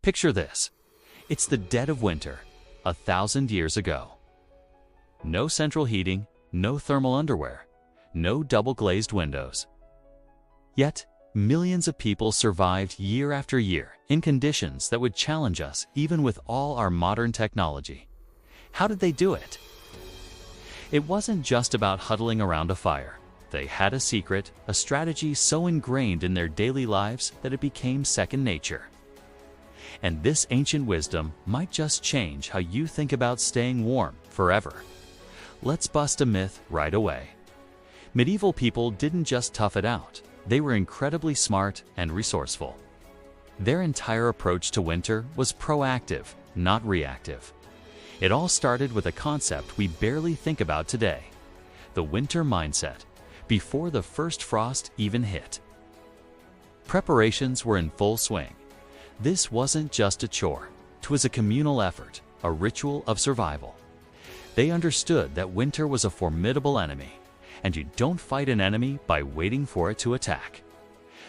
Picture this. It's the dead of winter, 1,000 years ago. No central heating, no thermal underwear, no double-glazed windows. Yet, millions of people survived year after year in conditions that would challenge us even with all our modern technology. How did they do it? It wasn't just about huddling around a fire. They had a secret, a strategy so ingrained in their daily lives that it became second nature. And this ancient wisdom might just change how you think about staying warm forever. Let's bust a myth right away. Medieval people didn't just tough it out. They were incredibly smart and resourceful. Their entire approach to winter was proactive, not reactive. It all started with a concept we barely think about today: the winter mindset, before the first frost even hit. Preparations were in full swing. This wasn't just a chore. It was a communal effort, a ritual of survival. They understood that winter was a formidable enemy, and you don't fight an enemy by waiting for it to attack.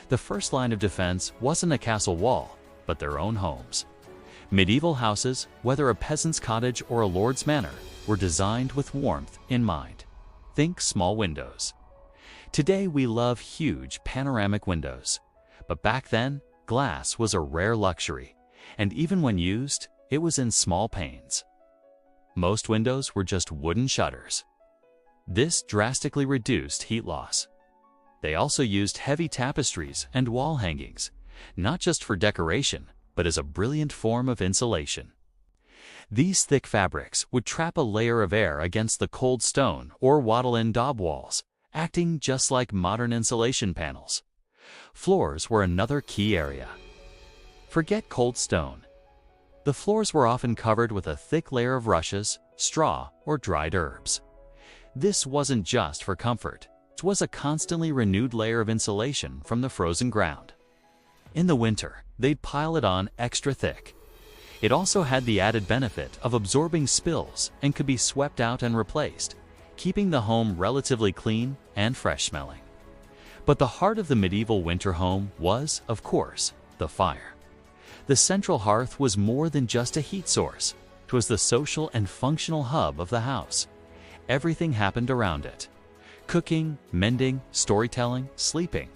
The first line of defense wasn't a castle wall, but their own homes. Medieval houses, whether a peasant's cottage or a lord's manor, were designed with warmth in mind. Think small windows. Today we love huge panoramic windows, but back then, glass was a rare luxury, and even when used, it was in small panes. Most windows were just wooden shutters. This drastically reduced heat loss. They also used heavy tapestries and wall hangings, not just for decoration, but as a brilliant form of insulation. These thick fabrics would trap a layer of air against the cold stone or wattle-in daub walls, acting just like modern insulation panels. Floors were another key area. Forget cold stone. The floors were often covered with a thick layer of rushes, straw, or dried herbs. This wasn't just for comfort. It was a constantly renewed layer of insulation from the frozen ground. In the winter, they'd pile it on extra thick. It also had the added benefit of absorbing spills and could be swept out and replaced, keeping the home relatively clean and fresh-smelling. But the heart of the medieval winter home was, of course, the fire. The central hearth was more than just a heat source. It was the social and functional hub of the house. Everything happened around it: cooking, mending, storytelling, sleeping.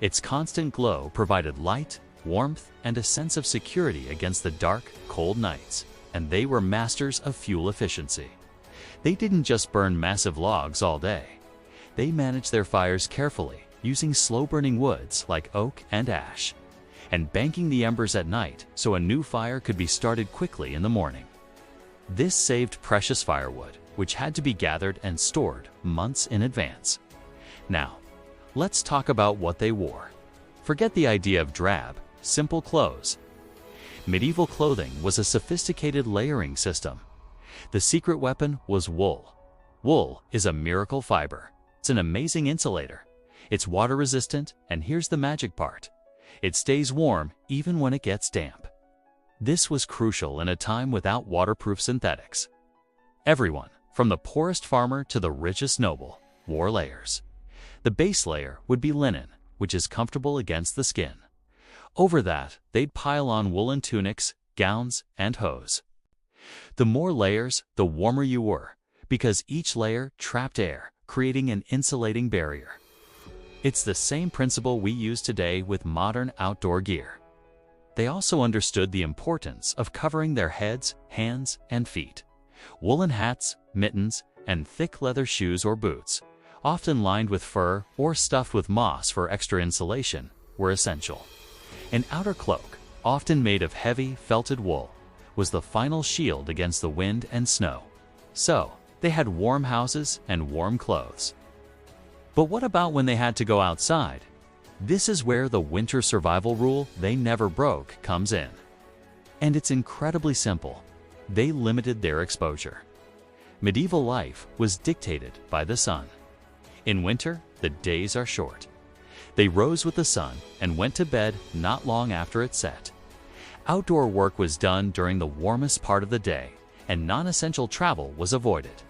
Its constant glow provided light, warmth, and a sense of security against the dark, cold nights. And they were masters of fuel efficiency. They didn't just burn massive logs all day. They managed their fires carefully, using slow-burning woods like oak and ash, and banking the embers at night so a new fire could be started quickly in the morning. This saved precious firewood, which had to be gathered and stored months in advance. Now, let's talk about what they wore. Forget the idea of drab, simple clothes. Medieval clothing was a sophisticated layering system. The secret weapon was wool. Wool is a miracle fiber. It's an amazing insulator. It's water-resistant, and here's the magic part: it stays warm even when it gets damp. This was crucial in a time without waterproof synthetics. Everyone, from the poorest farmer to the richest noble, wore layers. The base layer would be linen, which is comfortable against the skin. Over that, they'd pile on woolen tunics, gowns, and hose. The more layers, the warmer you were, because each layer trapped air, creating an insulating barrier. It's the same principle we use today with modern outdoor gear. They also understood the importance of covering their heads, hands, and feet. Woolen hats, mittens, and thick leather shoes or boots, often lined with fur or stuffed with moss for extra insulation, were essential. An outer cloak, often made of heavy, felted wool, was the final shield against the wind and snow. So, they had warm houses and warm clothes. But what about when they had to go outside? This is where the winter survival rule they never broke comes in. And it's incredibly simple. They limited their exposure. Medieval life was dictated by the sun. In winter, the days are short. They rose with the sun and went to bed not long after it set. Outdoor work was done during the warmest part of the day, and non-essential travel was avoided.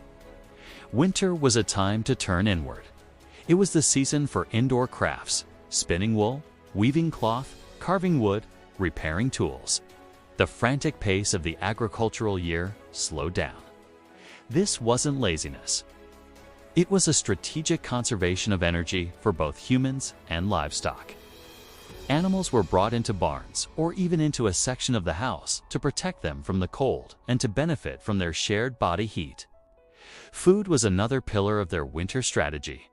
Winter was a time to turn inward. It was the season for indoor crafts: spinning wool, weaving cloth, carving wood, repairing tools. The frantic pace of the agricultural year slowed down. This wasn't laziness. It was a strategic conservation of energy for both humans and livestock. Animals were brought into barns or even into a section of the house to protect them from the cold and to benefit from their shared body heat. Food was another pillar of their winter strategy.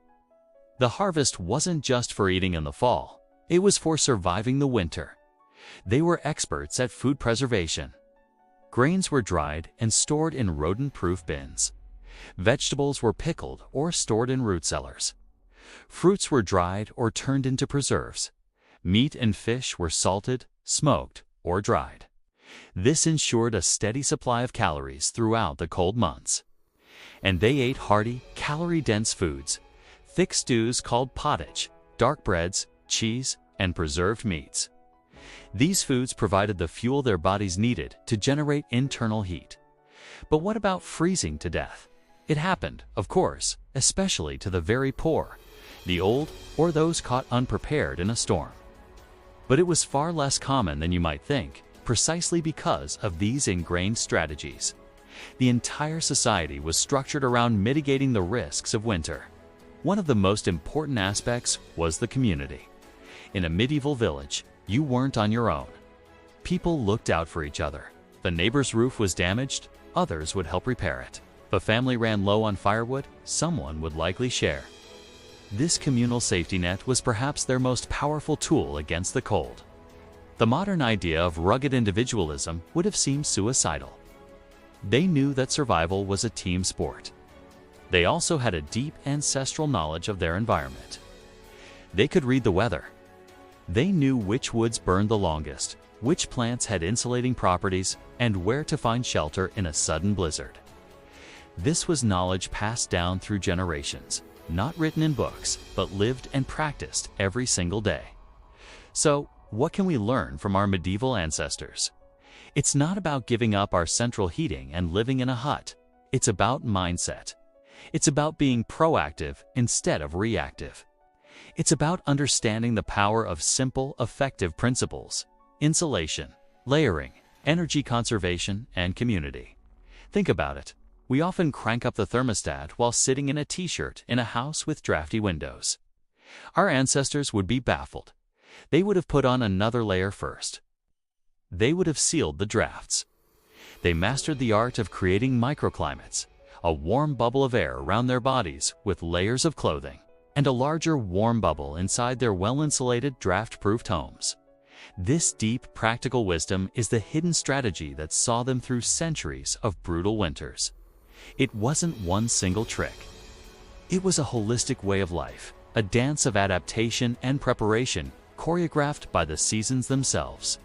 The harvest wasn't just for eating in the fall, it was for surviving the winter. They were experts at food preservation. Grains were dried and stored in rodent-proof bins. Vegetables were pickled or stored in root cellars. Fruits were dried or turned into preserves. Meat and fish were salted, smoked, or dried. This ensured a steady supply of calories throughout the cold months. And they ate hearty, calorie-dense foods, thick stews called pottage, dark breads, cheese, and preserved meats. These foods provided the fuel their bodies needed to generate internal heat. But what about freezing to death? It happened, of course, especially to the very poor, the old, or those caught unprepared in a storm. But it was far less common than you might think, precisely because of these ingrained strategies. The entire society was structured around mitigating the risks of winter. One of the most important aspects was the community. In a medieval village, you weren't on your own. People looked out for each other. The neighbor's roof was damaged, others would help repair it. If a family ran low on firewood, someone would likely share. This communal safety net was perhaps their most powerful tool against the cold. The modern idea of rugged individualism would have seemed suicidal. They knew that survival was a team sport. They also had a deep ancestral knowledge of their environment. They could read the weather. They knew which woods burned the longest, which plants had insulating properties, and where to find shelter in a sudden blizzard. This was knowledge passed down through generations, not written in books, but lived and practiced every single day. So, what can we learn from our medieval ancestors? It's not about giving up our central heating and living in a hut. It's about mindset. It's about being proactive instead of reactive. It's about understanding the power of simple, effective principles: insulation, layering, energy conservation, and community. Think about it. We often crank up the thermostat while sitting in a t-shirt in a house with drafty windows. Our ancestors would be baffled. They would have put on another layer first. They would have sealed the drafts. They mastered the art of creating microclimates, a warm bubble of air around their bodies with layers of clothing, and a larger warm bubble inside their well-insulated, draft-proofed homes. This deep, practical wisdom is the hidden strategy that saw them through centuries of brutal winters. It wasn't one single trick. It was a holistic way of life, a dance of adaptation and preparation choreographed by the seasons themselves.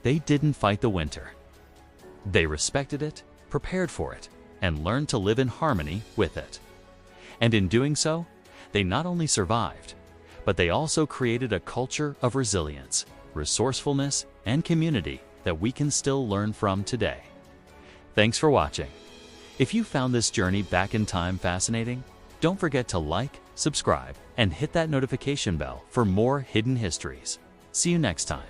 They didn't fight the winter. They respected it, prepared for it, and learned to live in harmony with it. And in doing so, they not only survived, but they also created a culture of resilience, resourcefulness, and community that we can still learn from today. Thanks for watching. If you found this journey back in time fascinating, don't forget to like, subscribe, and hit that notification bell for more hidden histories. See you next time.